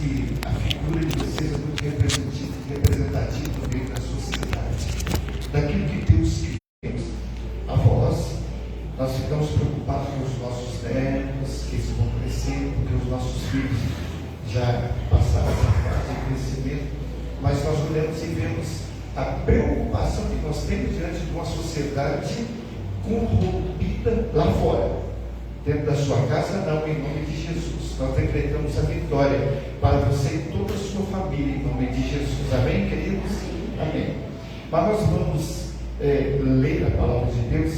que a figura de vocês é muito representativa no meio da sociedade, daquilo que Deus quer. Avós, nós ficamos preocupados com os nossos netos, que eles vão crescer, porque os nossos filhos já passaram essa fase de crescimento, mas nós olhamos e vemos a preocupação que nós temos diante de uma sociedade corrompida lá fora. Dentro da sua casa, não, em nome de Jesus. Nós decretamos a vitória para você e toda a sua família, em nome de Jesus. Amém, queridos? Amém. Mas nós vamos ler a palavra de Deus,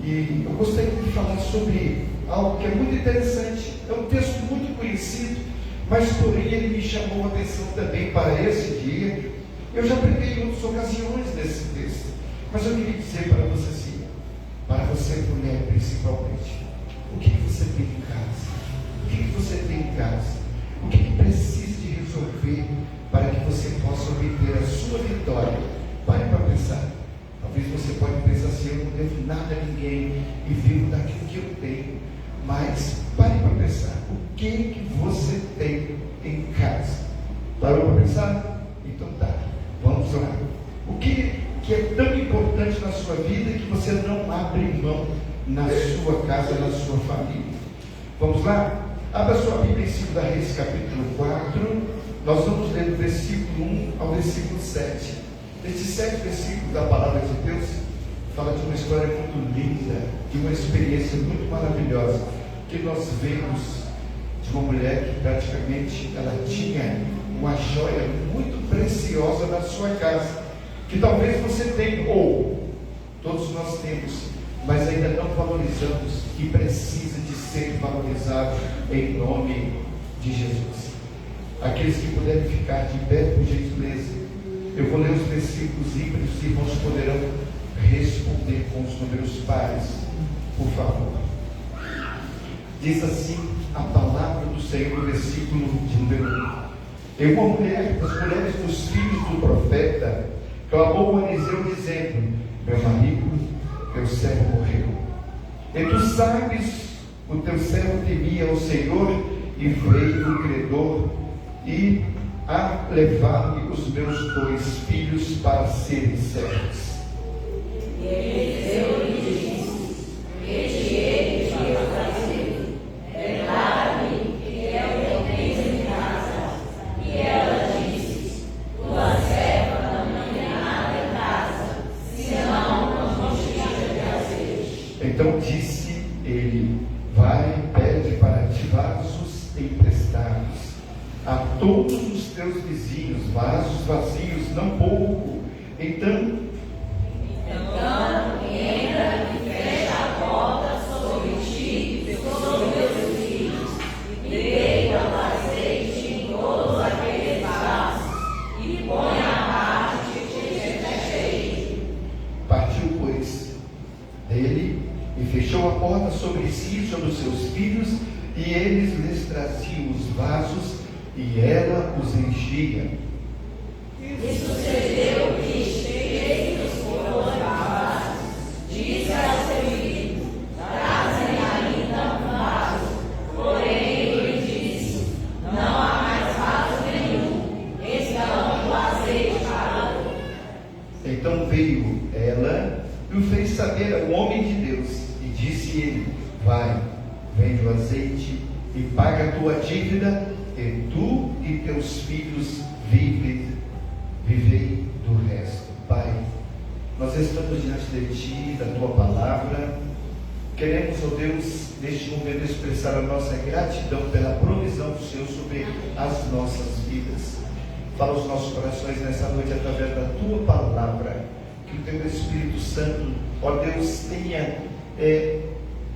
e eu gostaria de falar sobre algo que é muito interessante. É um texto muito conhecido, mas porém ele me chamou a atenção também para esse dia. Eu já preguei em outras ocasiões desse texto, mas eu queria dizer para você assim, para você mulher principalmente, o que você tem em casa? O que você tem em casa? O que precisa de resolver para que você possa obter a sua vitória? Pare para pensar. Talvez você pode pensar assim: eu não devo nada a ninguém e vivo daquilo que eu tenho. Mas pare para pensar. O que você tem em casa? Parou para pensar? Então tá, vamos lá. O que é tão importante na sua vida que você não abre mão na sua casa, na sua família? Vamos lá? Abra sua Bíblia em 2 Reis, capítulo 4. Nós vamos ler do versículo 1 ao versículo 7. Estes 7 versículos da palavra de Deus fala de uma história muito linda, de uma experiência muito maravilhosa, que nós vemos de uma mulher que praticamente ela tinha uma joia muito preciosa na sua casa, que talvez você tenha, ou todos nós temos, mas ainda não valorizamos, e precisa de ser valorizado em nome de Jesus. Aqueles que puderem ficar de pé, por gentileza, eu vou ler os versículos e os irmãos poderão responder com os números pares, por favor. Diz assim a palavra do Senhor, no versículo de número 1. E uma mulher, das mulheres dos filhos do profeta, clamou a Eliseu dizendo: meu marido, teu servo morreu. E tu sabes, o teu servo temia ao Senhor, e veio o credor e a levar-me os meus 2 filhos para serem servos. E Eliseu lhe disse: vede ele te fazer, declara-me que é o que tens em casa. E ela disse: tua serva não tem nada em casa, senão uma botija de azeite. Então disse ele: vai, pede para ti vasos emprestados a todos os teus vizinhos, vasos vazios, não pouco. Então entra e fecha a porta sobre ti e sobre teus filhos, e deita o azeite em todos aqueles vasos, e põe a parte que estiver cheio. Partiu, pois, dele, e fechou a porta sobre si e sobre os seus filhos, e eles lhes traziam os vasos, e ela os enchia. E sucedeu que, cheios foram vasos, disse ao seu filho: trazem ainda um vaso. Porém ele disse: não há mais vaso nenhum, estão o azeite parou. Então veio ela e o fez saber ao homem de Deus, e disse ele: vai, vende o azeite e paga a tua dívida, e tu e teus filhos vivei do resto. Pai, nós estamos diante de ti, da tua palavra. Queremos, ó Deus, neste momento expressar a nossa gratidão pela provisão do Senhor sobre as nossas vidas. Fala os nossos corações nessa noite através da tua palavra. Que o teu Espírito Santo, ó Deus, tenha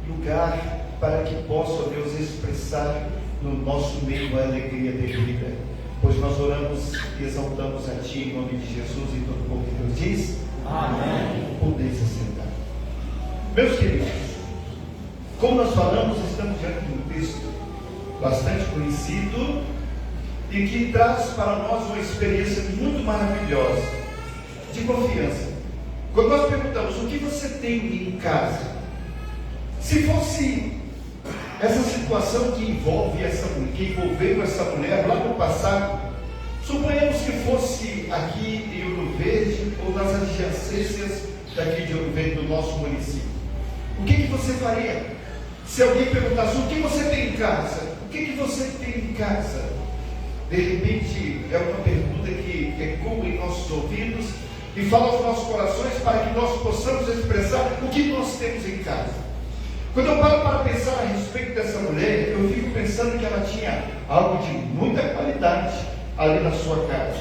lugar para que possa, ó Deus, expressar no nosso meio a alegria de vida, pois nós oramos e exaltamos a Ti em nome de Jesus, e todo o povo de Deus diz: amém. Podeis assentar. Meus queridos, como nós falamos, estamos diante de um texto bastante conhecido e que traz para nós uma experiência muito maravilhosa de confiança. Quando nós perguntamos: o que você tem em casa? Se fosse essa situação que envolveu essa mulher lá no passado, suponhamos que fosse aqui em Ouro Verde ou nas adjacências daqui de Ouro Verde, do nosso município. O que você faria? Se alguém perguntasse, o que você tem em casa? O que você tem em casa? De repente, é uma pergunta que ecoa em nossos ouvidos e fala aos nossos corações para que nós possamos expressar o que nós temos em casa. Quando eu paro para pensar a respeito dessa mulher, eu fico pensando que ela tinha algo de muita qualidade ali na sua casa.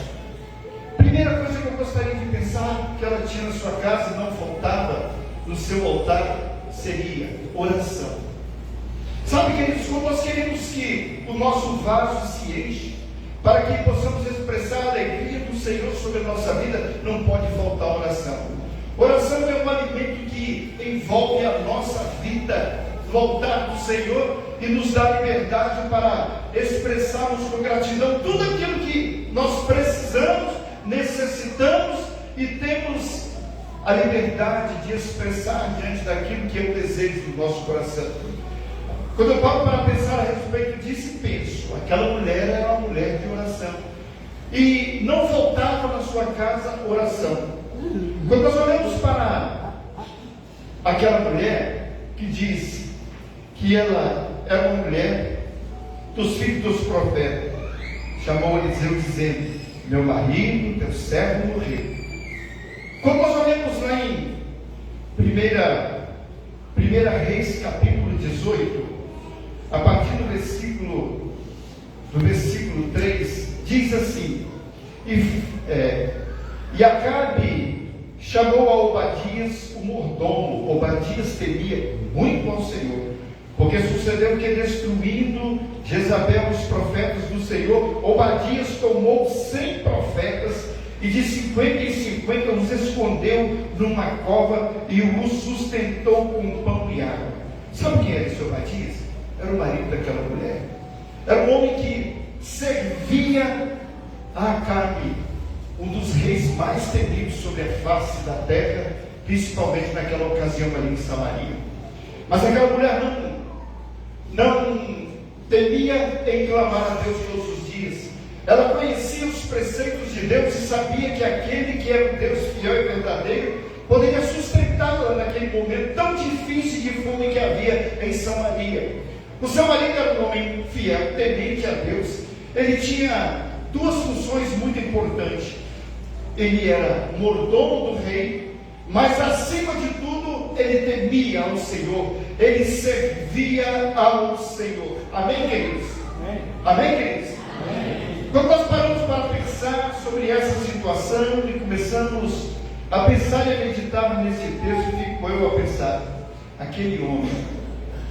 Primeira coisa que eu gostaria de pensar que ela tinha na sua casa e não faltava no seu altar seria oração. Sabe, queridos, quando nós queremos que o nosso vaso se enche, para que possamos expressar a alegria do Senhor sobre a nossa vida, não pode faltar oração. Oração é um alimento que envolve a nossa vida no altar do Senhor e nos dá liberdade para expressarmos com gratidão tudo aquilo que nós precisamos, necessitamos e temos a liberdade de expressar diante daquilo que é o desejo do nosso coração. Quando eu paro para pensar a respeito disso, penso, aquela mulher era uma mulher de oração. E não faltava na sua casa oração. Quando nós olhamos para aquela mulher que diz que ela era uma mulher dos filhos dos profetas, chamou Eliseu dizendo, meu marido, teu servo morreu. Quando nós olhamos lá em 1 Reis capítulo 18, a partir do versículo 3, diz assim, e Acabe chamou a Obadias o mordomo. Obadias temia muito ao Senhor, porque sucedeu que, destruindo Jezabel os profetas do Senhor, Obadias tomou 100 profetas e de 50 em 50 os escondeu numa cova e os sustentou com pão e água. Sabe quem era esse Obadias? Era o marido daquela mulher. Era um homem que servia a Acabe, um dos reis mais temidos sobre a face da terra, principalmente naquela ocasião ali em Samaria. Mas aquela mulher não temia em clamar a Deus todos os dias. Ela conhecia os preceitos de Deus e sabia que aquele que era um Deus fiel e verdadeiro poderia sustentá-la naquele momento tão difícil de fome que havia em Samaria. O seu marido era um homem fiel, temente a Deus. Ele tinha duas funções muito importantes. Ele era mordomo do rei, mas acima de tudo, ele temia ao Senhor. Ele servia ao Senhor. Amém, queridos? Amém, queridos? Amém. Quando nós paramos para pensar sobre essa situação e começamos a pensar e a meditar nesse texto, fico eu a pensar, aquele homem,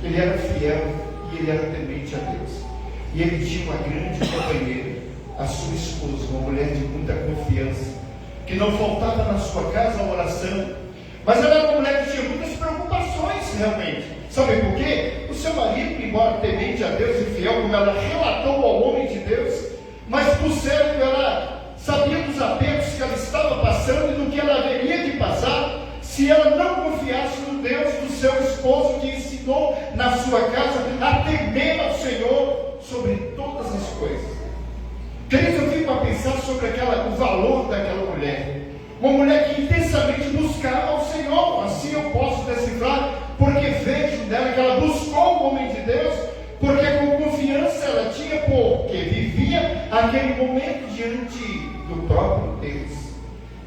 ele era fiel e ele era temente a Deus. E ele tinha uma grande companheira, a sua esposa, uma mulher de muita confiança, que não faltava na sua casa a oração, mas ela era uma mulher que tinha muitas preocupações realmente. Sabe por quê? O seu marido, embora temente a Deus e fiel, como ela relatou ao homem de Deus, mas por certo ela sabia dos apertos que ela estava passando e do que ela haveria de passar se ela não confiasse no Deus do seu esposo, que ensinou na sua casa a temer ao Senhor sobre todas as coisas. Queridos, eu fico a pensar sobre o valor daquela mulher. Uma mulher que intensamente buscava ao Senhor. Assim eu posso decifrar, porque vejo nela que ela buscou o homem de Deus, porque com confiança ela tinha, porque vivia aquele momento diante do próprio Deus.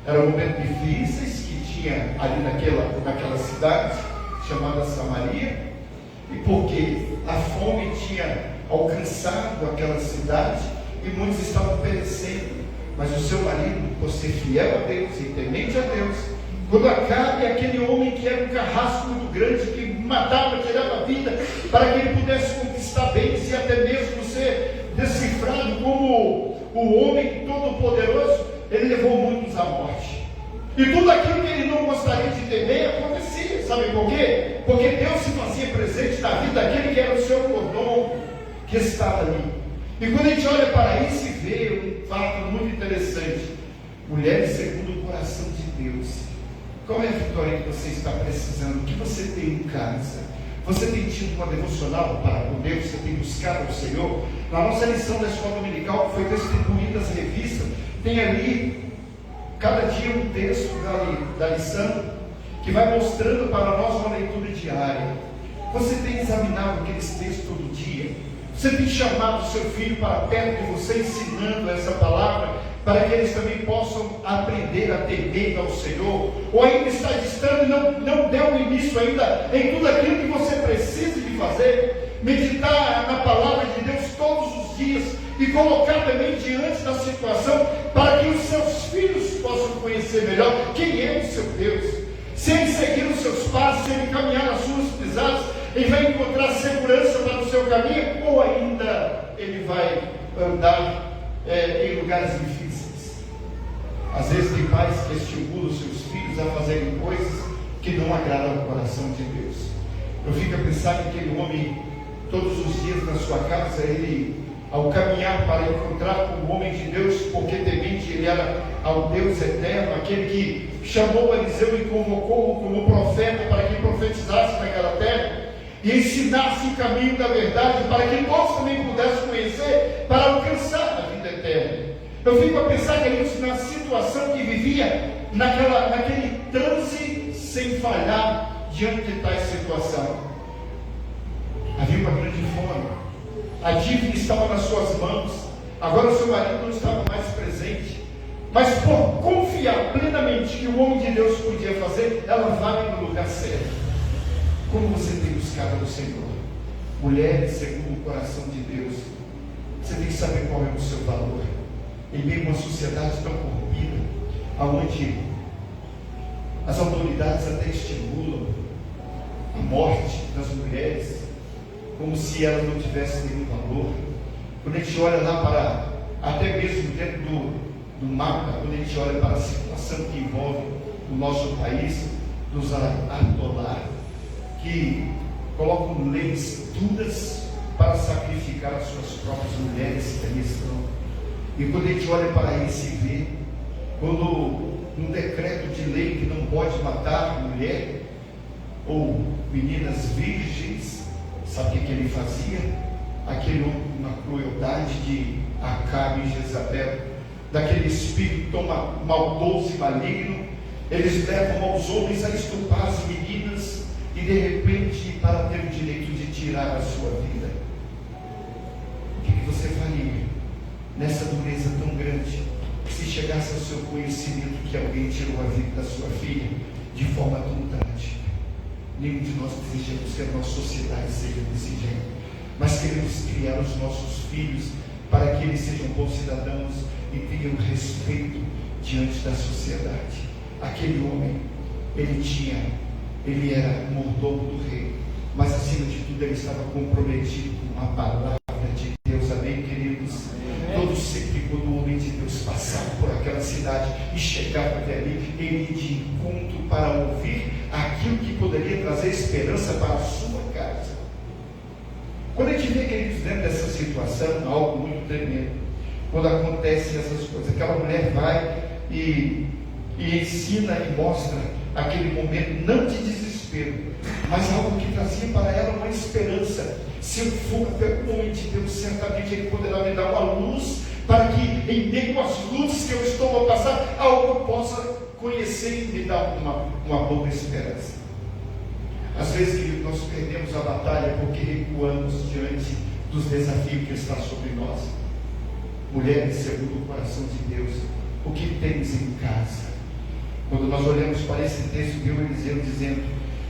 Eram momentos difíceis que tinha ali naquela cidade chamada Samaria, e porque a fome tinha alcançado aquela cidade e muitos estavam perecendo. Mas o seu marido, por ser fiel a Deus e temente a Deus, quando Acabe, aquele homem que era um carrasco muito grande, que matava, tirava a vida, para que ele pudesse conquistar bens e até mesmo ser decifrado como o homem todo-poderoso, ele levou muitos à morte. E tudo aquilo que ele não gostaria de temer acontecia. Sabe por quê? Porque Deus se fazia presente na vida daquele que era o seu mordomo, que estava ali. E quando a gente olha para isso e vê um fato muito interessante, mulheres segundo o coração de Deus. Qual é a vitória que você está precisando? O que você tem em casa? Você tem tido uma devocional para com Deus? Você tem buscado o Senhor? Na nossa lição da escola dominical, que foi distribuída as revistas, tem ali, cada dia um texto da lição, que vai mostrando para nós uma leitura diária. Você tem examinado aqueles textos todo dia? Você tem chamado o seu filho para perto de você, ensinando essa palavra, para que eles também possam aprender a ter medo ao Senhor? Ou ainda está distante e não deu início ainda em tudo aquilo que você precisa de fazer? Meditar na palavra de Deus todos os dias e colocar também diante da situação, para que os seus filhos possam conhecer melhor quem é o seu Deus. Se ele seguir os seus passos, se ele caminhar nas suas pisadas, ele vai encontrar segurança para o seu caminho, ou ainda ele vai andar em lugares difíceis. Às vezes tem pais que estimulam os seus filhos a fazerem coisas que não agradam ao coração de Deus. Eu fico a pensar que aquele homem, todos os dias na sua casa, ele, ao caminhar para encontrar com o homem de Deus, porque temente ele era ao Deus eterno, aquele que chamou Eliseu e convocou-o como profeta para que profetizasse naquela terra e ensinasse o caminho da verdade, para que nós também pudéssemos conhecer, para alcançar a vida eterna. Eu fico a pensar, queridos, na situação que vivia, naquele transe sem falhar diante de tais situação. Havia uma grande fome, a dívida estava nas suas mãos, agora o seu marido não estava mais presente, mas por confiar plenamente que o homem de Deus podia fazer, ela vai no lugar certo. Como você tem buscado no Senhor? Mulheres segundo o coração de Deus. Você tem que saber qual é o seu valor em meio a uma sociedade tão corrompida, onde as autoridades até estimulam a morte das mulheres como se elas não tivessem nenhum valor. Quando a gente olha lá para, até mesmo dentro do mapa, quando a gente olha para a situação que envolve o nosso país, nos atolar, que colocam leis duras para sacrificar as suas próprias mulheres que ali estão. E quando a gente olha para isso e vê, quando um decreto de lei que não pode matar mulher ou meninas virgens, sabe o que ele fazia? Aquele homem com uma crueldade de Acabe e Jezabel, daquele espírito tão maldoso e maligno, eles levam aos homens a estuprar as meninas, e de repente, para ter o direito de tirar a sua vida. O que você faria nessa dureza tão grande, se chegasse ao seu conhecimento que alguém tirou a vida da sua filha de forma tão trágica? Nenhum de nós desejamos que a nossa sociedade seja desse jeito, mas queremos criar os nossos filhos para que eles sejam bons cidadãos e tenham respeito diante da sociedade. Aquele homem, ele era mordomo do rei, mas acima de tudo ele estava comprometido com a palavra de Deus. Amém, queridos? Todo sempre quando o homem de Deus passava por aquela cidade e chegava até ali, ele ia de encontro para ouvir aquilo que poderia trazer esperança para a sua casa. Quando a gente vê, queridos, dentro dessa situação, algo muito tremendo, quando acontecem essas coisas, aquela mulher vai e ensina e mostra aquele momento, não de desespero, mas algo que trazia para ela uma esperança. Se eu for até o homem de Deus, certamente ele poderá me dar uma luz, para que em meio às luzes que eu estou a passar, algo possa conhecer e me dar uma boa esperança. Às vezes nós perdemos a batalha porque recuamos diante dos desafios que está sobre nós. Mulheres segundo o coração de Deus, o que tens em casa? Quando nós olhamos para esse texto, viu Eliseu dizendo,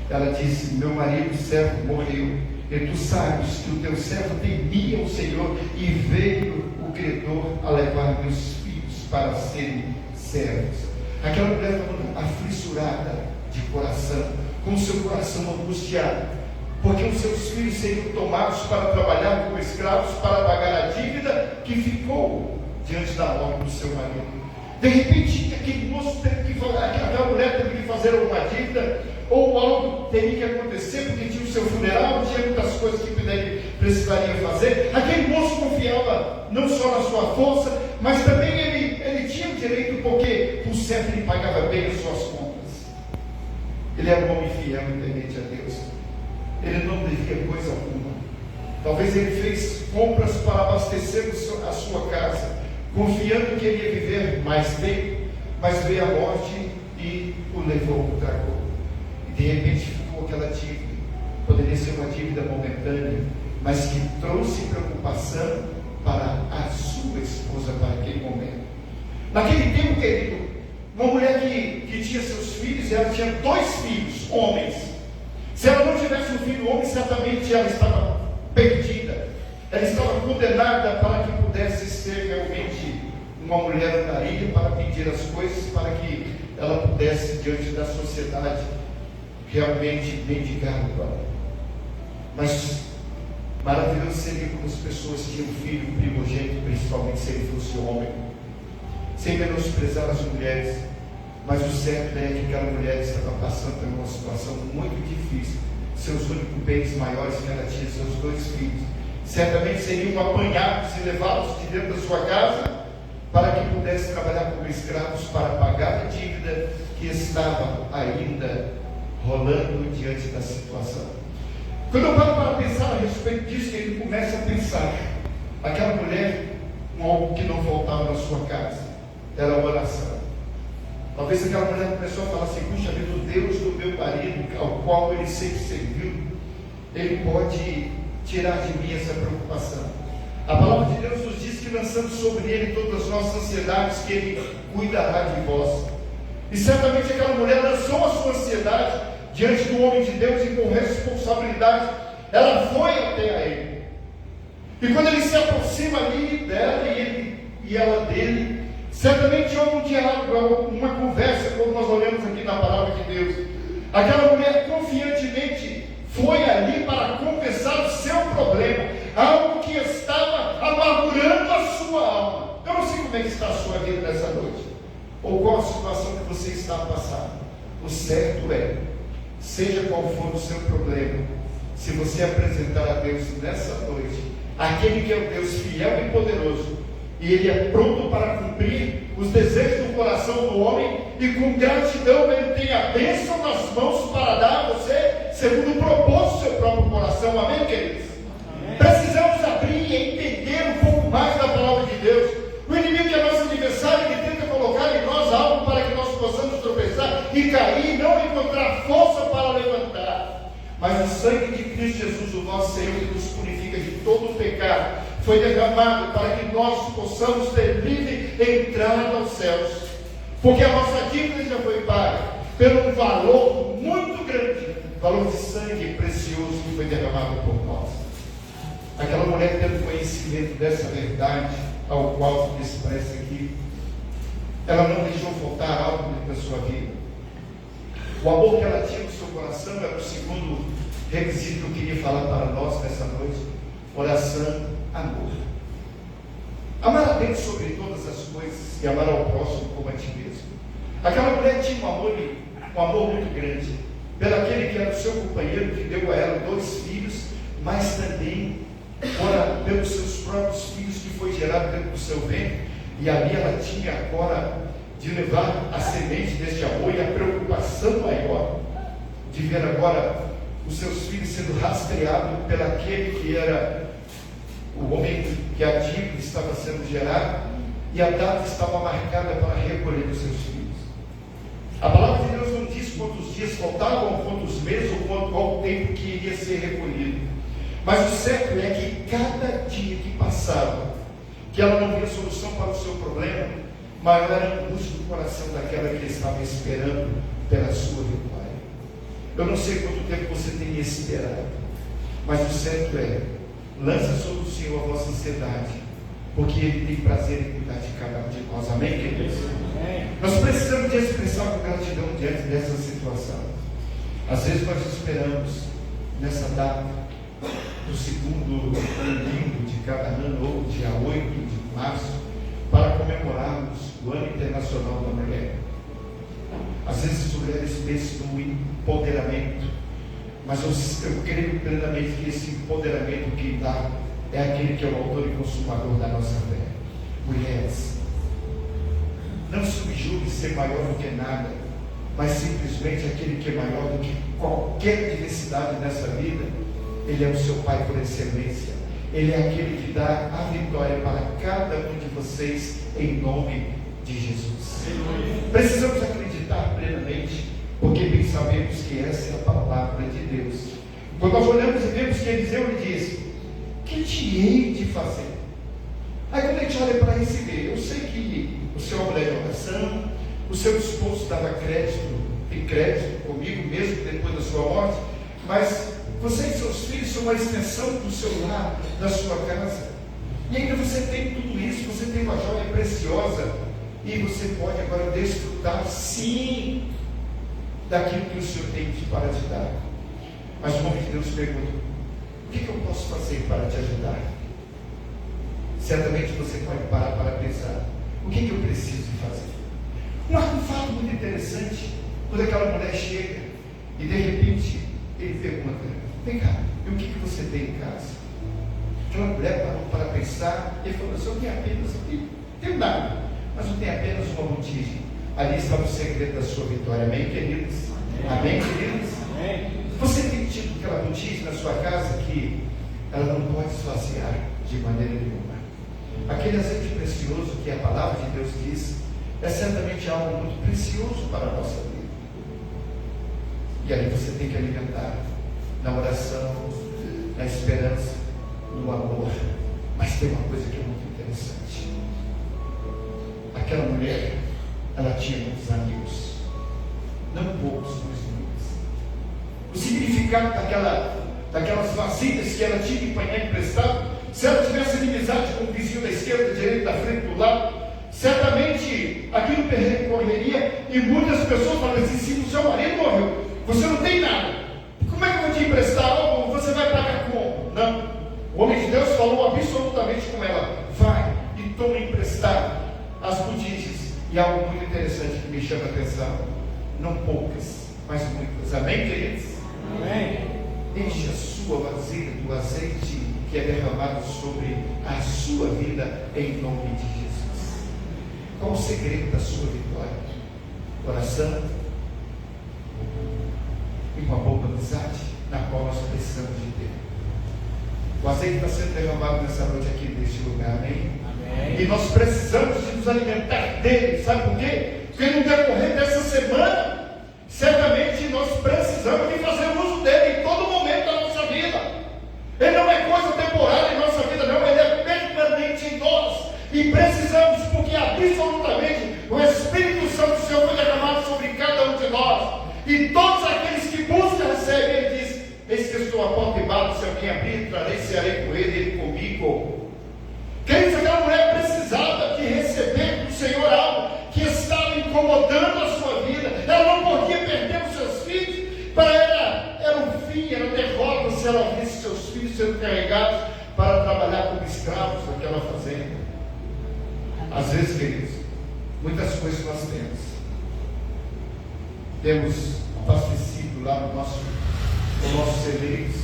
ela disse, meu marido servo morreu, e tu sabes que o teu servo temia o Senhor, e veio o credor a levar meus filhos para serem servos. Aquela mulher estava aflissurada de coração, com o seu coração angustiado, porque os seus filhos seriam tomados para trabalhar como escravos, para pagar a dívida que ficou diante da morte do seu marido. De repente, aquele moço teve que falar, aquela mulher teve que fazer alguma dívida, ou algo teria que acontecer, porque tinha o seu funeral, tinha muitas coisas que precisaria fazer. Aquele moço confiava não só na sua força, mas também ele tinha o direito, porque por certo ele pagava bem as suas contas. Ele era um homem fiel e temente a Deus. ele não devia coisa alguma. Talvez ele fez compras para abastecer a sua casa, confiando que ele ia viver mais tempo, mas veio a morte e o levou para o dragão. E de repente ficou aquela dívida. Poderia ser uma dívida momentânea, mas que trouxe preocupação para a sua esposa para aquele momento. Naquele tempo, querido, uma mulher que tinha seus filhos, e ela tinha 2 filhos, homens. Se ela não tivesse um filho homem, certamente ela estava perdida. Ela estava condenada para que pudesse ser realmente uma mulher andarilha, para pedir as coisas, para que ela pudesse, diante da sociedade, realmente mendigar o pão. Mas maravilhoso seria como as pessoas tinham um filho primogênito, principalmente se ele fosse homem, sem menosprezar as mulheres. Mas o certo é que aquela mulher estava passando por uma situação muito difícil. Seus únicos bens maiores que ela tinha, seus 2 filhos, certamente seriam apanhados e levados de dentro da sua casa, para que pudesse trabalhar como escravos para pagar a dívida que estava ainda rolando diante da situação. Quando eu paro para pensar a respeito disso, ele começa a pensar, aquela mulher, algo que não faltava na sua casa, era a oração. Talvez aquela mulher começou a falar assim: puxa vida, o Deus do meu marido, ao qual ele sempre serviu, ele pode tirar de mim essa preocupação. A palavra de Deus nos diz que lançando sobre ele todas as nossas ansiedades, que ele cuidará de vós. E certamente aquela mulher lançou a sua ansiedade diante do homem de Deus, e com responsabilidade ela foi até a ele. E quando ele se aproxima ali dela e ela dele, certamente houve um diálogo, uma conversa, como nós olhamos aqui na palavra de Deus. Aquela mulher confiantemente foi ali para confessar o seu problema, algo que estava amargurando a sua alma. Eu não sei como é que está a sua vida nessa noite, ou qual a situação que você está passando. O certo é, seja qual for o seu problema, se você apresentar a Deus nessa noite, aquele que é o Deus fiel e poderoso, e Ele é pronto para cumprir os desejos do coração do homem, e com gratidão Ele tem a bênção nas mãos para dar a você, segundo o propósito do seu próprio coração. Amém, queridos? Amém. Precisamos abrir e entender um pouco mais da palavra de Deus. O inimigo, que é nosso adversário, ele tenta colocar em nós algo para que nós possamos tropeçar e cair, não encontrar força para levantar. Mas o sangue de Cristo Jesus, o nosso Senhor, que nos purifica de todo o pecado, foi derramado para que nós possamos ter livre entrada aos céus, porque a nossa dívida já foi paga pelo valor muito grande, valor de sangue precioso que foi derramado por nós. Aquela mulher, tendo conhecimento dessa verdade, ao qual se expressa aqui, ela não deixou faltar algo da sua vida. O amor que ela tinha no seu coração era o segundo requisito que eu queria falar para nós nessa noite: oração, amor. Amar a Deus sobre todas as coisas e amar ao próximo como a ti mesmo. Aquela mulher tinha um amor muito grande pelaquele que era o seu companheiro, que deu a ela 2 filhos, mas também pelos seus próprios filhos, que foi gerado dentro do seu ventre. E ali ela tinha agora de levar a semente deste amor, e a preocupação maior de ver agora os seus filhos sendo rastreados pelaquele que era o homem que a dívida estava sendo gerada, e a data estava marcada para recolher os seus filhos. A palavra de Deus não diz quantos dias faltavam, quantos meses, ou qual tempo que iria ser recolhido. Mas o certo é que cada dia que passava, que ela não via solução para o seu problema, maior era a angústia do coração daquela que estava esperando pela sua vitória. Eu não sei quanto tempo você tem esperado, mas o certo é, lança sobre o Senhor a vossa ansiedade, porque Ele tem prazer em cuidar de cada um de nós. Amém, queridos? Nós precisamos de expressar com gratidão diante dessa situação. Às vezes nós esperamos nessa data do segundo domingo de cada ano, ou dia 8 de março, para comemorarmos o Ano Internacional da Mulher. Às vezes as mulheres pensam no empoderamento, mas eu creio plenamente que esse empoderamento que dá é aquele que é o autor e consumador da nossa fé. Mulheres, não subjugue ser maior do que nada, mas simplesmente aquele que é maior do que qualquer diversidade nessa vida. Ele é o seu Pai por excelência. Ele é aquele que dá a vitória para cada um de vocês, em nome de Jesus. Precisamos acreditar plenamente, porque bem sabemos que essa é a palavra de Deus. Quando nós olhamos e vemos que Eliseu lhe diz: que te hei de fazer? Aí quando a gente olha para esse ver, eu sei que o seu mulher de oração, o seu esposo dava crédito comigo mesmo depois da sua morte, mas você e seus filhos são uma extensão do seu lar, da sua casa, e ainda você tem tudo isso, você tem uma joia preciosa, e você pode agora desfrutar sim daquilo que o Senhor tem para te dar. Mas o homem de Deus pergunta: o que eu posso fazer para te ajudar? Certamente você pode parar para pensar: o que eu preciso fazer? Um fato muito interessante, quando aquela mulher chega e de repente ele pergunta: vem cá, e o que você tem em casa? Aquela mulher parou para pensar e falou: eu tenho apenas, tenho nada, mas eu tenho apenas uma botija. Ali estava o segredo da sua vitória. Amém, queridos? Amém, queridos? Amém. Você tem tido aquela botija na sua casa que ela não pode esvaziar de maneira nenhuma. Aquele azeite precioso que a palavra de Deus diz é certamente algo muito precioso para a nossa vida. E aí você tem que alimentar na oração, na esperança, no amor. Mas tem uma coisa que é muito interessante. Aquela mulher, ela tinha muitos amigos, não poucos, mas muitos. O significado daquelas vasilhas que ela tinha que apanhar emprestado, se ela tivesse inimizade com o vizinho da esquerda, da direita, da frente, do lado, certamente aquilo percorreria, e muitas pessoas falam assim: se o seu marido morreu, você não tem nada, como é que eu vou te emprestar? Ou você vai pagar como? Não. O homem de Deus falou absolutamente com ela: vai e toma emprestado as botijas. E algo muito interessante que me chama a atenção: não poucas, mas muitas. Amém, queridos? Amém. Enche a sua vasilha do azeite que é derramado sobre a sua vida, em nome de Jesus. Qual o segredo da sua vitória? Oração e uma boa amizade, na qual nós precisamos de ter. O azeite está sendo derramado nessa noite aqui neste lugar, amém? Amém. E nós precisamos de nos alimentar dele, sabe por quê? Porque no decorrer dessa semana, certamente nós precisamos de fazer uso dele em todo momento da nossa vida. Ele não é coisa temporária em nossa vida, não, ele é permanente em nós. E precisamos, porque absolutamente o Espírito Santo do Senhor foi derramado sobre cada um de nós. E todos aqueles que buscam recebem, ele diz: eis que estou à porta e bato, se alguém abrir, entrarei, cearei com ele comigo. Queridos, aquela mulher precisava de receber do Senhor algo que estava incomodando a sua vida. Ela não podia perder os seus filhos. Para ela era um fim, era derrota se ela visse seus filhos sendo carregados para trabalhar como escravos naquela fazenda. Às vezes, queridos, muitas coisas nós temos abastecido lá no nossos celeiros,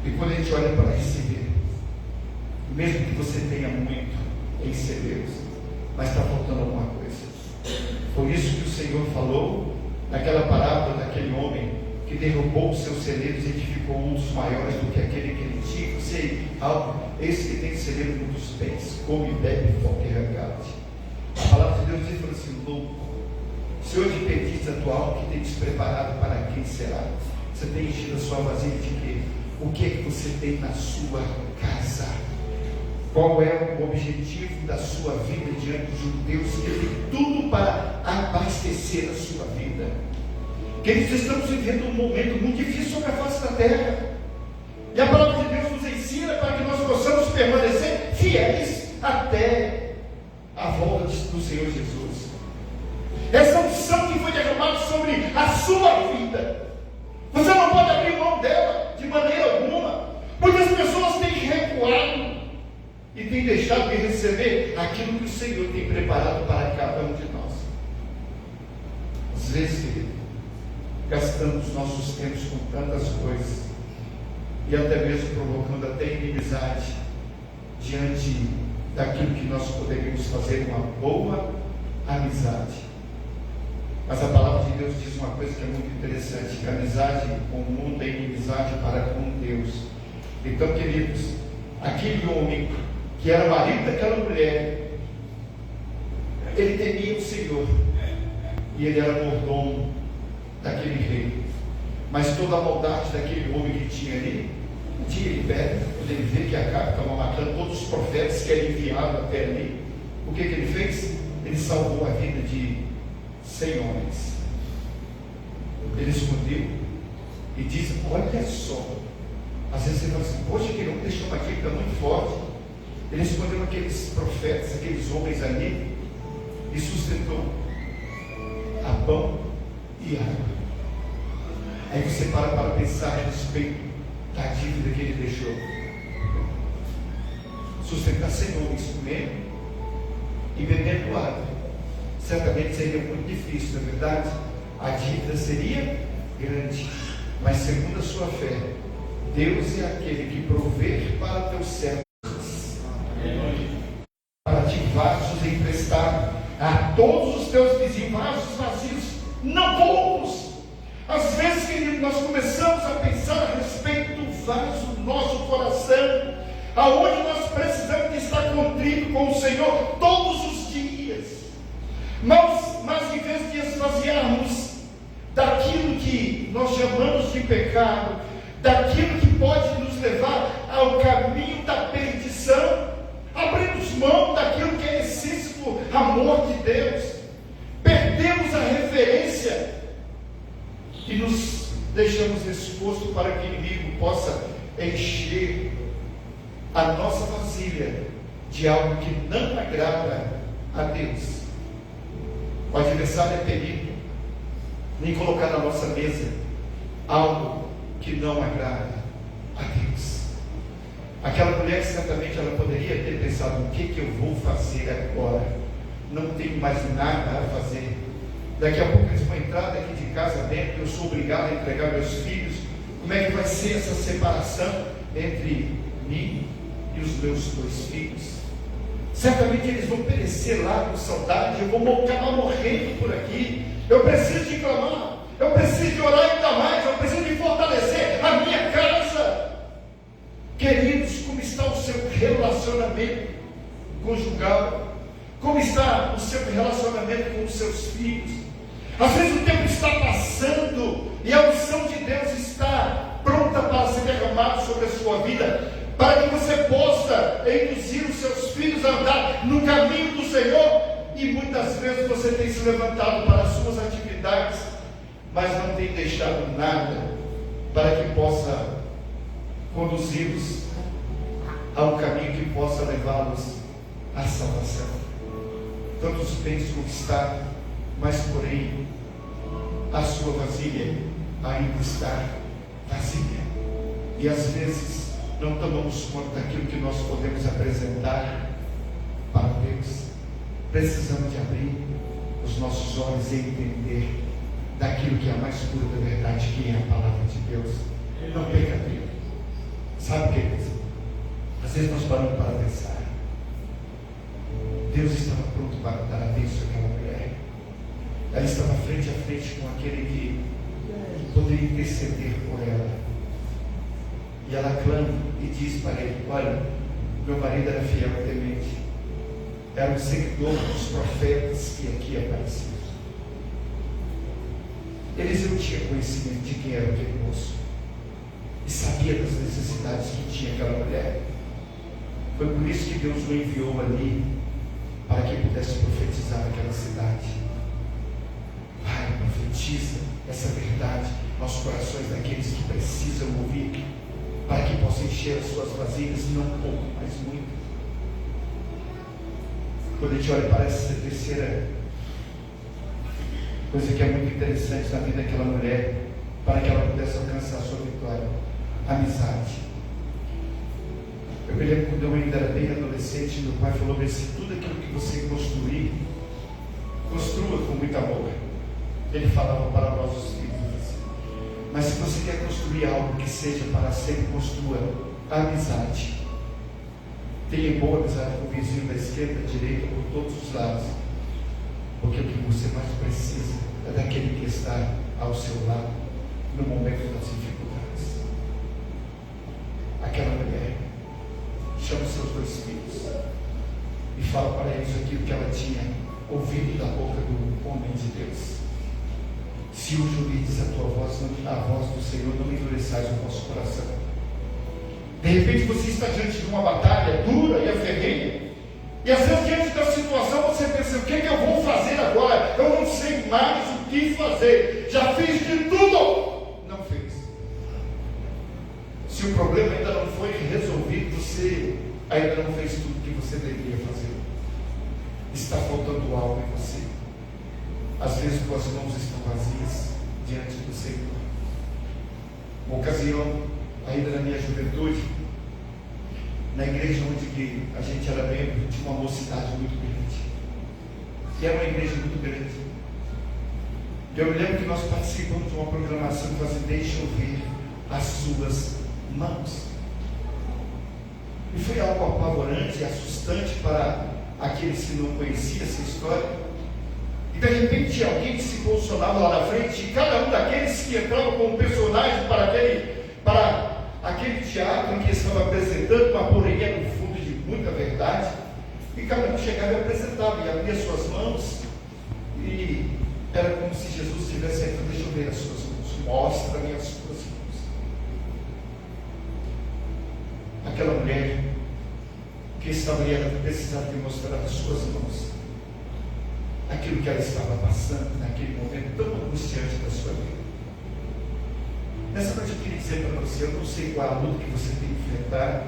e quando a gente olha para receber, mesmo que você tenha muito em celeiros, mas está faltando alguma coisa. Foi isso que o Senhor falou naquela parábola daquele homem que derrubou os seus celeiros e edificou outros maiores do que aquele que ele tinha. Você, esse que tem celeiro muitos bens, come, bebe, foca e arrancade. A palavra de Deus diz assim: louco, Senhor, te pedis a tua alma que tens preparado para quem será. Você tem enchido a sua vasilha de quê? O que é que você tem na sua casa? Qual é o objetivo da sua vida diante de Deus que tem tudo para abastecer a sua vida? Queridos, estamos vivendo um momento muito difícil sobre a face da terra, e a palavra de Deus nos ensina para que nós possamos permanecer fiéis até a volta do Senhor Jesus. Essa unção que foi derramada sobre a sua vida, você não pode abrir mão dela de maneira alguma. Muitas pessoas têm recuado e têm deixado de receber aquilo que o Senhor tem preparado para cada um de nós. Às vezes, querido, gastamos nossos tempos com tantas coisas, e até mesmo provocando até inimizade diante daquilo que nós poderíamos fazer uma boa amizade. Mas a palavra de Deus diz uma coisa que é muito interessante, que a amizade com o mundo é inimizade para com Deus. Então, queridos, aquele homem que era marido daquela mulher, ele temia o Senhor, e ele era mordomo daquele rei. Mas toda a maldade daquele homem que tinha ali, um dia ele pega, quando ele vê que Acabe estava matando todos os profetas que eram enviados até ali, o que ele fez? Ele salvou a vida de 100 homens. Ele escondeu e diz: olha só, às vezes você fala assim, poxa, aquele homem deixou uma dica muito forte. Ele escondeu aqueles profetas, aqueles homens ali, e sustentou a pão e água. Aí você para pensar a respeito da dívida que ele deixou. Sustentar 100 homens comendo e bebendo água, certamente seria muito difícil, na verdade. A dívida seria grande, mas segundo a sua fé, Deus é aquele que provê para teus servos, para te vasos emprestar a todos os teus vizinhos, vasos vazios, não poucos. Às vezes, querido, nós começamos a pensar a respeito do vaso do nosso coração, aonde nós precisamos de estar contrito com o Senhor todos os dias, mas em vez de esvaziarmos daquilo que nós chamamos de pecado, daquilo que pode nos levar ao caminho da perdição, abrimos mão daquilo que é essência do amor de Deus, perdemos a referência e nos deixamos expostos para que o inimigo possa encher a nossa vasilha de algo que não agrada a Deus. O adversário é perigo em colocar na nossa mesa algo que não agrada a Deus. Aquela mulher, certamente, ela poderia ter pensado: o que eu vou fazer agora? Não tenho mais nada a fazer. Daqui a pouco eles vão entrar daqui de casa dentro, eu sou obrigado a entregar meus filhos. Como é que vai ser essa separação entre mim e os meus 2 filhos? Certamente eles vão perecer lá com saudade, eu vou acabar morrendo por aqui. Eu preciso de clamar, eu preciso de orar ainda mais, eu preciso de fortalecer a minha casa. Queridos, como está o seu relacionamento conjugal? Como está o seu relacionamento com os seus filhos? Às vezes o tempo está passando e a unção de Deus está pronta para ser derramada sobre a sua vida, para que você possa induzir os seus filhos a andar no caminho do Senhor. E muitas vezes você tem se levantado para as suas atividades, mas não tem deixado nada para que possa conduzi-los a um caminho que possa levá-los à salvação. Tantos bens conquistados, mas porém a sua vasilha ainda está vazia. E às vezes não tomamos conta daquilo que nós podemos apresentar para Deus. Precisamos de abrir os nossos olhos e entender daquilo que é a mais pura da verdade, que é a palavra de Deus. Não perca tempo. Sabe, queridos? Às vezes nós paramos para pensar. Deus estava pronto para dar a bênção àquela mulher. Ela estava frente a frente com aquele que poderia interceder por ela. E ela clama e diz para ele: olha, meu marido era fiel e temente, era um seguidor dos profetas que aqui apareciam. Eliseu tinha conhecimento de quem era aquele moço e sabia das necessidades que tinha aquela mulher. Foi por isso que Deus o enviou ali, para que pudesse profetizar naquela cidade. Pai, profetiza essa verdade aos corações daqueles que precisam ouvir, para que possam encher as suas vasilhas, não pouco, mas muito. Quando a gente olha para essa terceira coisa que é muito interessante na vida daquela mulher, para que ela pudesse alcançar a sua vitória: amizade. Eu me lembro quando eu ainda era bem adolescente, meu pai falou assim: tudo aquilo que você construir, construa com muito amor. Ele falava para nós os filhos assim. Mas se você quer construir algo que seja para sempre, construa a amizade. Tenha boa amizade com o vizinho da esquerda, da direita, por todos os lados, porque o que você mais precisa é daquele que está ao seu lado no momento das dificuldades. Aquela mulher chama os seus 2 filhos e fala para eles aquilo que ela tinha ouvido da boca do homem de Deus. Se hoje ouvides a voz do Senhor, não endureçais o vosso coração. De repente você está diante de uma batalha dura e aferrenha, e às vezes diante da situação você pensa: o que é que eu vou fazer agora? Eu não sei mais o que fazer, já fiz de tudo. Não fez. Se o problema ainda não foi resolvido, você ainda não fez tudo o que você deveria fazer. Está faltando algo em você. Às vezes tuas mãos estão vazias diante do Senhor. Uma ocasião, ainda na minha juventude, na igreja onde a gente era membro, tinha uma mocidade muito grande. E era uma igreja muito grande. Eu me lembro que nós participamos de uma programação que fazia Deixa eu ver as suas mãos. E foi algo apavorante e assustante para aqueles que não conheciam essa história. E de repente alguém que se posicionava lá na frente, e cada um daqueles que entrava como personagem para aquele teatro que estava apresentando, uma poreia no fundo de muita verdade, e cada um chegava e apresentava, e abria suas mãos, e era como se Jesus estivesse aí: deixa eu ver as suas mãos, mostra-me as suas mãos. Aquela mulher que estava ali, ela precisava de mostrar as suas mãos, aquilo que ela estava passando naquele momento tão angustiante da sua vida. Nessa noite eu queria dizer para você: eu não sei qual a luta que você tem que enfrentar.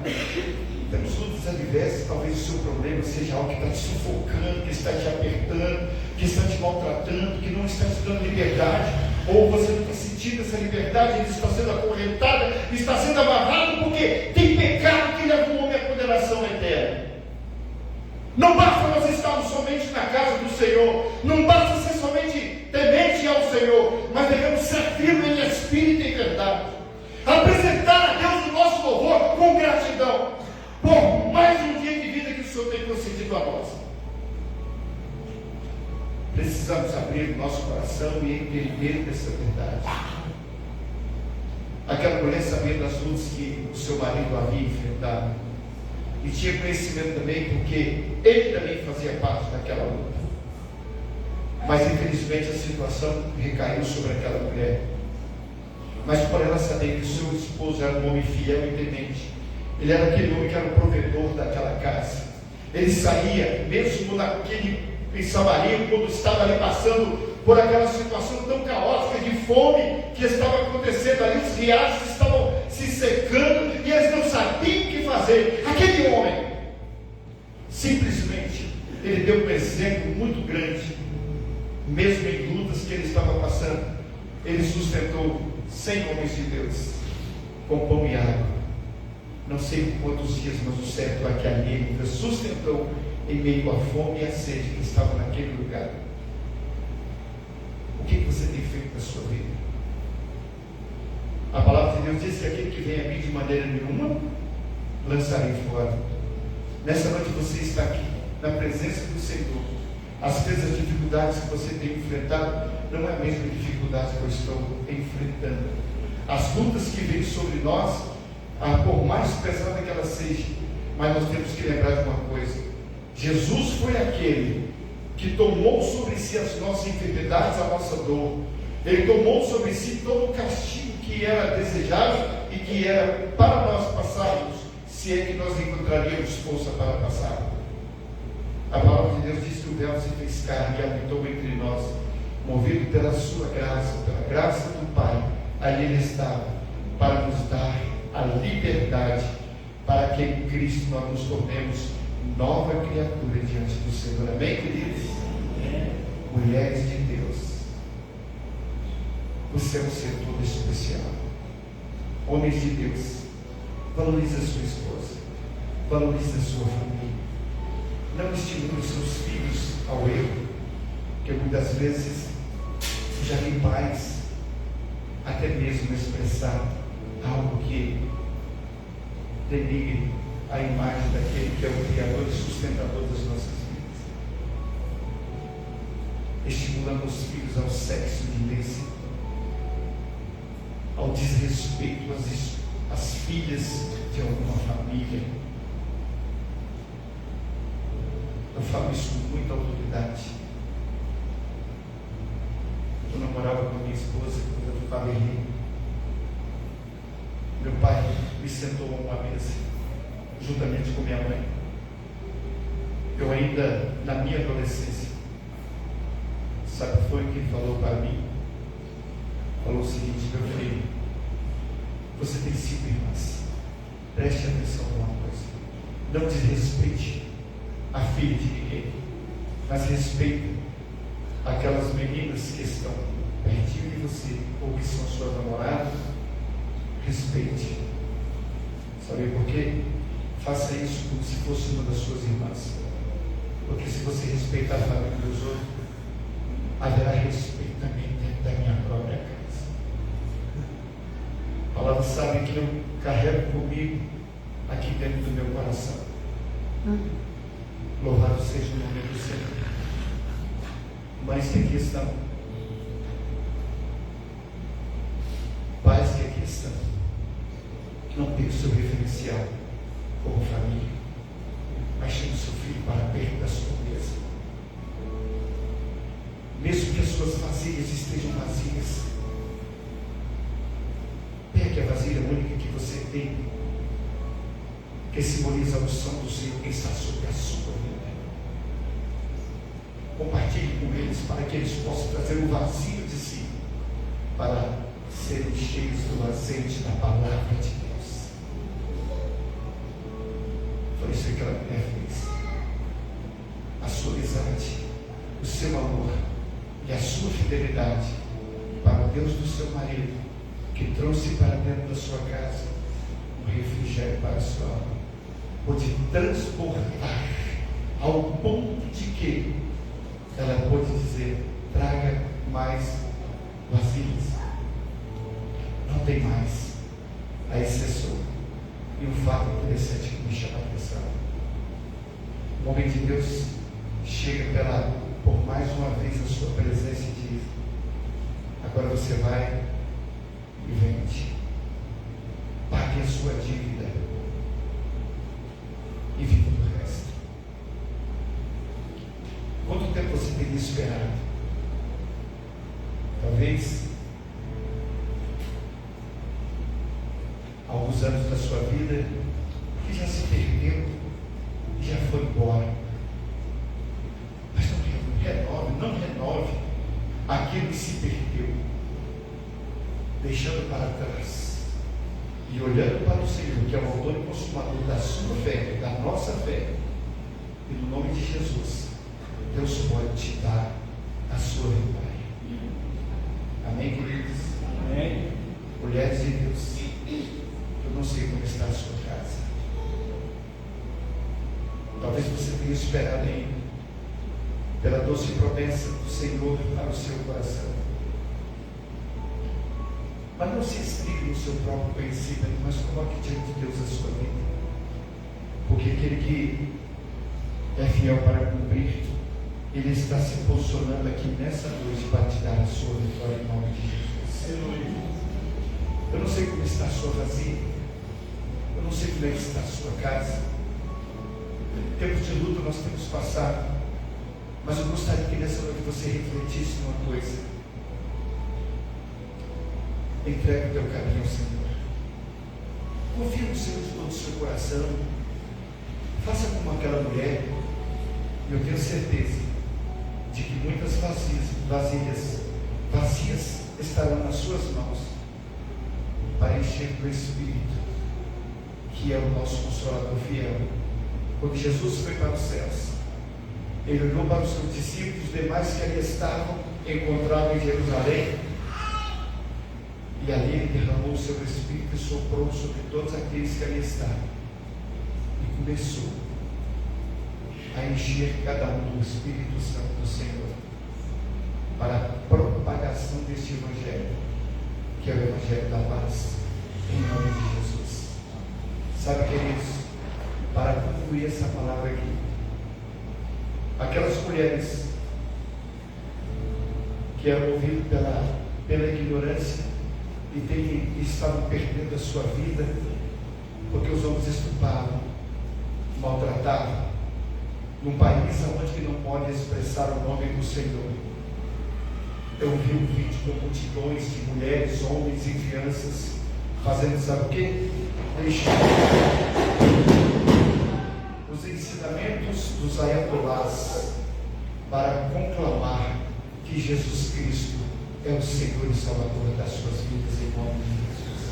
Temos lutas adversas. Talvez o seu problema seja algo que está te sufocando, que está te apertando, que está te maltratando, que não está te dando liberdade, ou você não está sentindo essa liberdade, ele está sendo acorrentada, está sendo amarrado, porque tem pecado que leva o homem à condenação eterna. Não basta nós estarmos somente na casa do Senhor, não basta ser somente temente ao Senhor, mas devemos servi-lo em espírito e verdade, apresentar a Deus o nosso louvor com gratidão por mais um dia de vida que o Senhor tem concedido a nós. Precisamos abrir o nosso coração e entender essa verdade. Aquela mulher sabia das lutas que o seu marido havia enfrentado, e tinha conhecimento também, porque ele também fazia parte daquela luta. Mas infelizmente a situação recaiu sobre aquela mulher. Mas por ela saber que o seu esposo era um homem fiel e temente, ele era aquele homem que era o provedor daquela casa. Ele saía, mesmo em Samaria, quando estava ali passando por aquela situação tão caótica de fome que estava acontecendo ali, os riachos estavam se secando e eles não sabiam o que fazer. Aquele homem, simplesmente, ele deu um exemplo muito grande. Mesmo em lutas que ele estava passando, ele sustentou 100 homens de Deus com pão e água. Não sei quantos dias, mas o certo é que ali ele sustentou em meio à fome e à sede que estava naquele lugar. O que você tem feito na sua vida? A palavra de Deus diz que aquele que vem a mim de maneira nenhuma lançarei fora. Nessa noite você está aqui, na presença do Senhor. Às vezes as dificuldades que você tem enfrentado não é a mesma dificuldade que eu estou enfrentando. As lutas que vêm sobre nós, por mais pesada que elas sejam, mas nós temos que lembrar de uma coisa: Jesus foi aquele que tomou sobre si as nossas enfermidades, a nossa dor. Ele tomou sobre si todo o castigo que era desejado e que era para nós passarmos, se é que nós encontraríamos força para passar. A palavra de Deus diz que o verbo se fez carne e habitou entre nós, movido pela sua graça, pela graça do Pai. Ali ele estava para nos dar a liberdade, para que em Cristo nós nos tornemos nova criatura diante do Senhor. Amém, queridos? Mulheres de Deus, você é um ser todo especial. Homens de Deus, valorize a sua esposa, valorize a sua família. Não estimule os seus filhos ao erro, que muitas vezes já vi pais até mesmo expressar algo que denigre a imagem daquele que é o Criador e sustentador das nossas vidas. estimulando os filhos ao sexo ilícito, ao desrespeito às filhas de alguma família. Eu falo isso com muita autoridade. Eu namorava com a minha esposa quando eu ficava em meu pai me sentou a uma mesa, juntamente com minha mãe. Eu ainda, na minha adolescência, sabe o que foi que ele falou para mim? Falou o seguinte: meu filho, você tem 5 irmãs, preste atenção em uma coisa, não desrespeite a filha de ninguém, mas respeite aquelas meninas que estão pertinho de você, ou que são suas namoradas. Respeite. Sabe por quê? Faça isso como se fosse uma das suas irmãs, porque se você respeitar a família dos outros, haverá respeito também dentro da minha própria casa. A palavra sabe que eu carrego comigo aqui dentro do meu coração. Louvado seja o nome do Senhor. Mães que aqui estão, pais que aqui estão, não tem o seu referencial como família, mas chame o seu filho para perto da sua mesa. Mesmo que as suas vasilhas estejam vazias, pegue a vasilha única que você tem, que simboliza a unção do Senhor que está sobre a sua vida. Compartilhe com eles para que eles possam trazer o vazio de si para serem cheios do azeite da palavra de Deus. Foi isso que ela mulher fez. A sua amizade, o seu amor e a sua fidelidade para o Deus do seu marido, que trouxe para dentro da sua casa um refrigério para a sua alma, pôde transportar ao ponto de que ela pôde dizer: traga mais vasilhas. Não tem mais. Aí cessou. E um fato interessante que me chama a atenção: o homem de Deus chega por mais uma vez a sua presença e diz: agora você vai e vende, pague a sua dívida e viva do resto. Quanto tempo você teria esperado? Talvez alguns anos da sua vida que já se perdeu e já foi embora. Mas não renove aquilo que se perdeu, deixando para trás e olhando para o Senhor, que é o autor e consumador da sua fé, da nossa fé. E no nome de Jesus, Deus pode te dar a sua vitória. Amém, queridos? Amém. Mulheres de Deus, eu não sei como está a sua casa. Talvez você tenha esperado ainda pela doce promessa do Senhor para o seu coração. Mas não se estribe no seu próprio conhecimento, mas coloque diante de Deus a sua vida. Porque aquele que é fiel para cumprir, ele está se posicionando aqui nessa noite para te dar a sua vitória em nome de Jesus. Eu não sei como está a sua vasilha, eu não sei como é que está a sua casa. Tempos de luta nós temos passado, mas eu gostaria que nessa noite você refletisse uma coisa. Entregue o teu caminho ao Senhor, confia no Senhor de todo o seu coração, faça como aquela mulher, e eu tenho certeza de que muitas vasilhas vazias estarão nas suas mãos para encher do Espírito, que é o nosso Consolador fiel. Quando Jesus foi para os céus, ele olhou para os seus discípulos, os demais que ali estavam, encontrados em Jerusalém, e ali ele derramou o seu Espírito e soprou sobre todos aqueles que ali estavam, e começou a encher cada um do Espírito Santo do Senhor, para a propagação deste Evangelho, que é o Evangelho da paz, em nome de Jesus. Sabe, queridos, para concluir essa palavra aqui, aquelas mulheres que é movido pela ignorância e tem estado perdendo a sua vida, porque os homens estupravam, maltratavam, num país onde não pode expressar o nome do Senhor. Eu vi um vídeo com multidões de mulheres, homens e crianças fazendo, sabe o quê? Deixando os ensinamentos dos ayatollahs para conclamar que Jesus Cristo é o Senhor e Salvador das suas vidas, em nome de Jesus.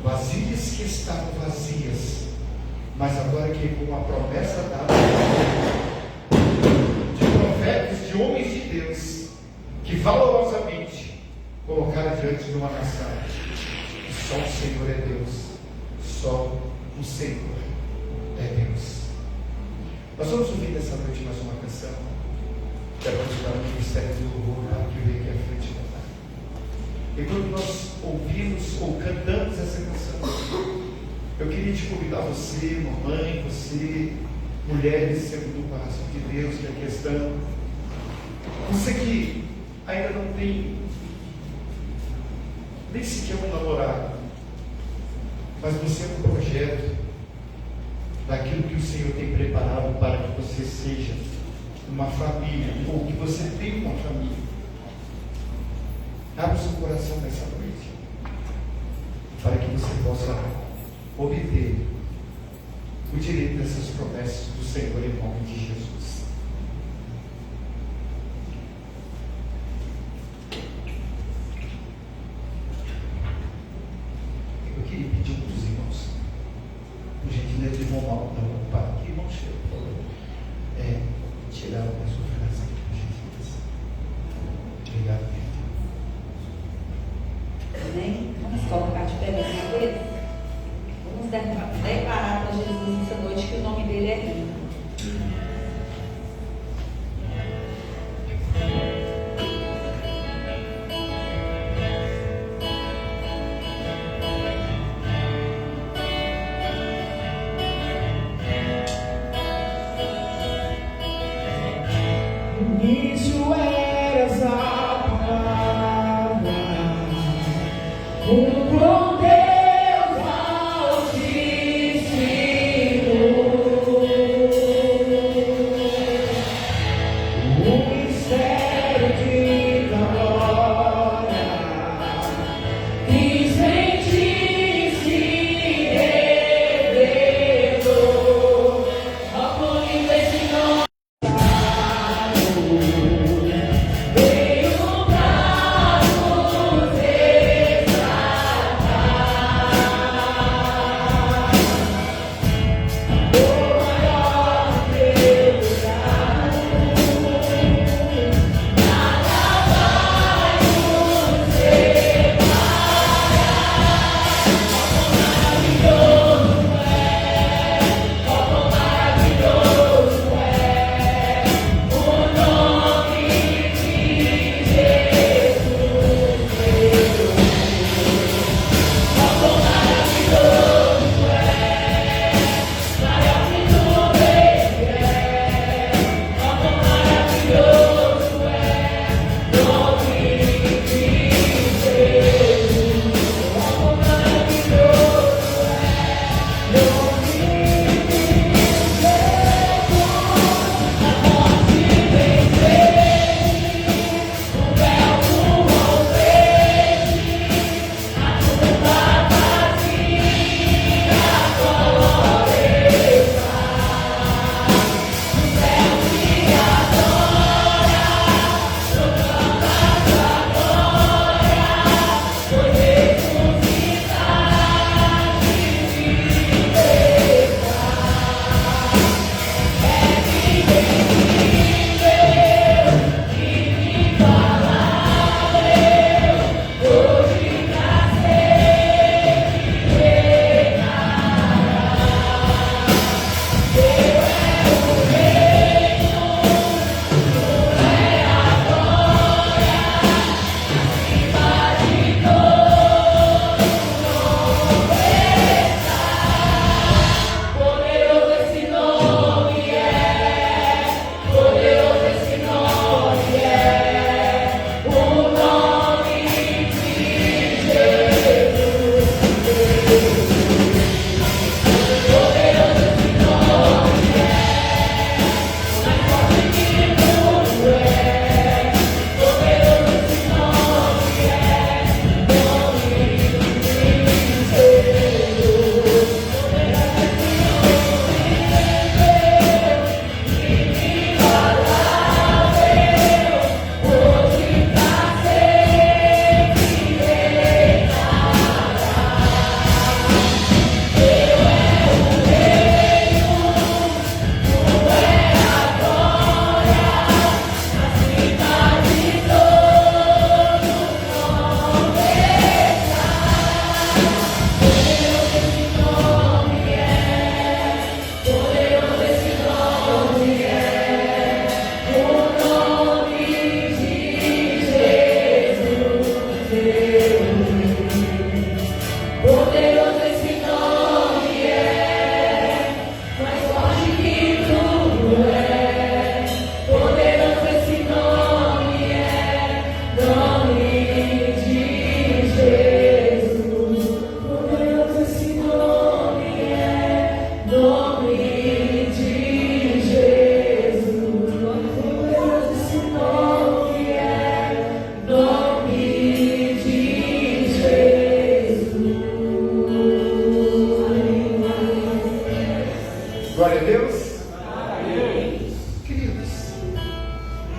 Vasilhas que estavam vazias, mas agora que com a promessa dada de profetas, de homens de Deus, que valorosamente colocaram diante de uma nação que só o Senhor é Deus, só o Senhor é Deus. Nós vamos ouvir nessa noite mais uma canção. Quero continuar o ministério do louvor, que vem aqui à frente da tarde. E quando nós ouvimos ou cantamos essa canção, eu queria te convidar, você, mamãe, você, mulheres segundo o coração de Deus, que aqui estão, você que ainda não tem nem sequer um namorado, mas você é um projeto daquilo que o Senhor tem preparado para que você seja uma família, ou que você tenha uma família. Abra o seu coração nessa noite, para que você possa obter o direito dessas promessas do Senhor em nome de Jesus. Eu queria pedir um dos irmãos, por gentileza, de irmão mal, não, para que irmão chega, por favor, tirar a sua frase aqui, por gentileza. Obrigado, Amém? Vamos colocar de pé nesse momento. Vamos declarar para Jesus nessa noite que o nome dele é lindo. Início eras a palavra, com Deus Altíssimo, o mistério de glória, e sem ti se revelou, ó bonito esse nome. Veio pra nos resgatar.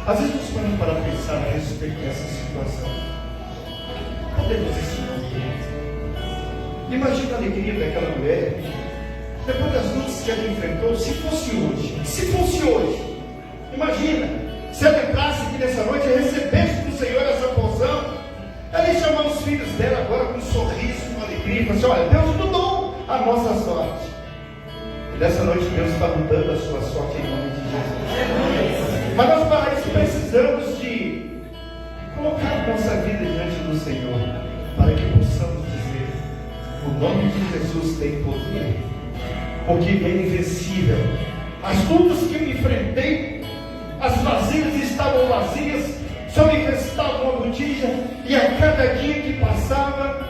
Às vezes nós paramos para pensar a respeito dessa situação. Podemos isso não. Imagina a alegria daquela mulher, depois das lutas que ela enfrentou, se fosse hoje, imagina, se ela entrasse aqui nessa noite e recebesse do Senhor essa porção, ela ia chamar os filhos dela agora com um sorriso, com alegria, e falar assim: olha, Deus mudou a nossa sorte. E nessa noite Deus está mudando a sua sorte em nome de Jesus. Mas nós para isso precisamos de colocar nossa vida diante do Senhor, para que possamos dizer: o nome de Jesus tem poder, porque Ele é invencível. As lutas que eu enfrentei, as vasilhas estavam vazias, só me restava uma botija, e a cada dia que passava,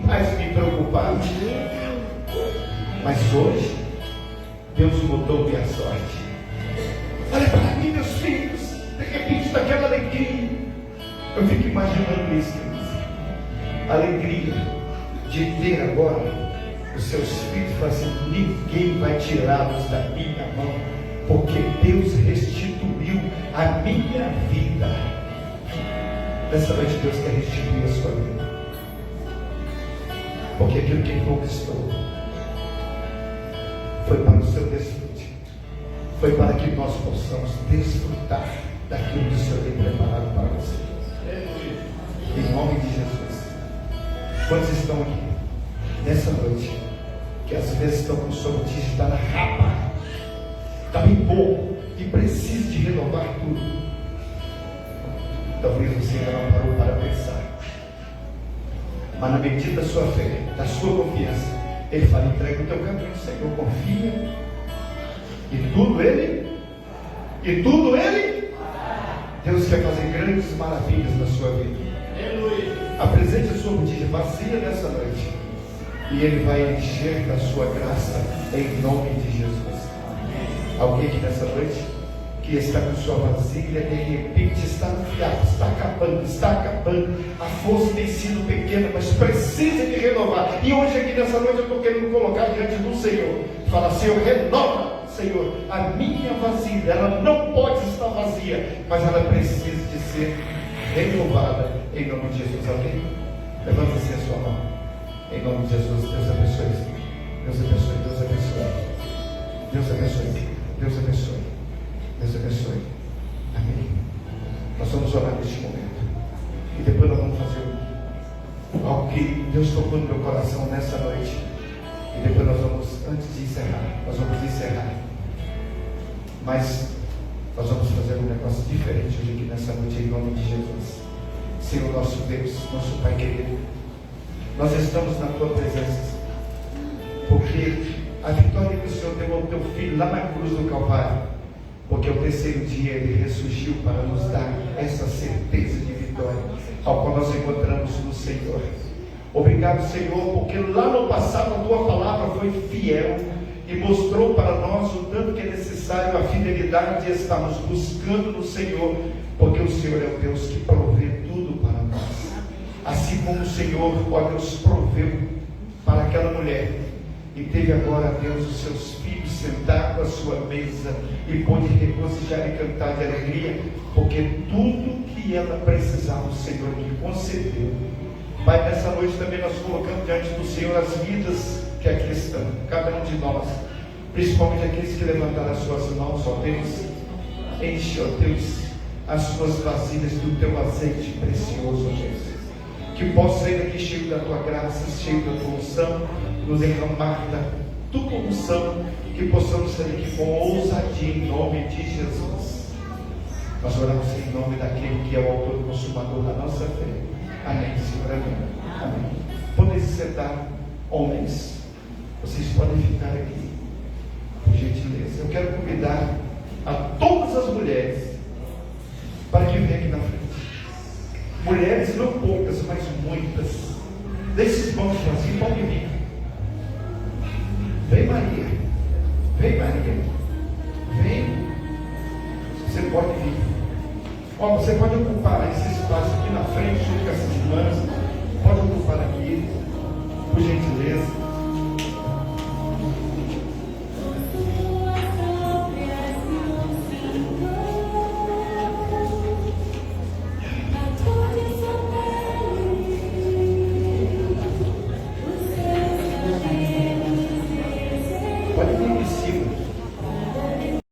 mais me preocupava. Mas hoje, Deus mudou minha sorte. Olha para mim, meus filhos, de repente daquela alegria, eu fico imaginando isso, a alegria de ter agora os seus filhos fazendo: ninguém vai tirá-los da minha mão, porque Deus restituiu a minha vida. Nessa noite Deus quer restituir a sua vida, porque aquilo que Ele conquistou foi para o seu desfrute, foi para que nós possamos desfrutar daquilo que o Senhor tem preparado para você. Em nome de Jesus. Quantos estão aqui nessa noite que às vezes estão com sua botija, está na rapa, está bem pouco e precisa de renovar tudo? Talvez você ainda não parou para pensar, mas na medida da sua fé, da sua confiança, Ele fala: entrega o teu caminho, Senhor, confia, e tudo Ele, Deus quer fazer grandes maravilhas na sua vida. Apresente a sua botija vazia nessa noite, e Ele vai encher da sua graça em nome de Jesus. Alguém aqui nessa noite que está com sua vasilha, de repente está no fiapo, está acabando, a força tem sido pequena, mas precisa de renovar. E hoje aqui nessa noite eu estou querendo colocar diante do Senhor, fala: Senhor, renova, Senhor, a minha vasilha. Ela não pode estar vazia, mas ela precisa de ser renovada em nome de Jesus. Alguém? Levanta assim a sua mão em nome de Jesus. Deus abençoe, Deus abençoe, Deus abençoe, Deus abençoe, Deus abençoe, Deus abençoe. Amém. Nós vamos orar neste momento, e depois nós vamos fazer algo que Deus tocou no meu coração nessa noite, e depois nós vamos, antes de encerrar, mas nós vamos fazer um negócio diferente hoje aqui nessa noite, em nome de Jesus. Senhor nosso Deus, nosso Pai querido, nós estamos na Tua presença, porque a vitória que o Senhor deu ao Teu Filho lá na cruz do Calvário, porque ao terceiro dia Ele ressurgiu para nos dar essa certeza de vitória, ao qual nós encontramos no Senhor. Obrigado, Senhor, porque lá no passado a Tua palavra foi fiel e mostrou para nós o tanto que é necessário a fidelidade de estarmos buscando no Senhor, porque o Senhor é o Deus que provê tudo para nós. Assim como o Senhor, ó Deus, proveu para aquela mulher, e teve agora, Deus, os seus filhos sentados à sua mesa, e pôde regozijar e cantar de alegria, porque tudo que ela precisava, o Senhor lhe concedeu. Pai, nessa noite também nós colocamos diante do Senhor as vidas que aqui estão, cada um de nós, principalmente aqueles que levantaram as suas mãos, ó Deus. Enche, ó Deus, as suas vasilhas do teu azeite precioso, ó Deus. Que possa sair daqui cheio da tua graça, cheio da tua unção, nos derramar da tua unção, que possamos sair daqui com ousadia em nome de Jesus. Nós oramos em nome daquele que é o autor e consumador da nossa fé. Amém, Senhor, amém. Amém. Podem se sentar, homens. Vocês podem ficar aqui, por gentileza. Eu quero convidar a todas as mulheres para que venham aqui na frente. Mulheres, não poucas, mas muitas. Desses bancos vazios, pode vir. Vem, Maria. Vem, Maria. Vem. Você pode vir. Ó, você pode ocupar esse espaço aqui na frente.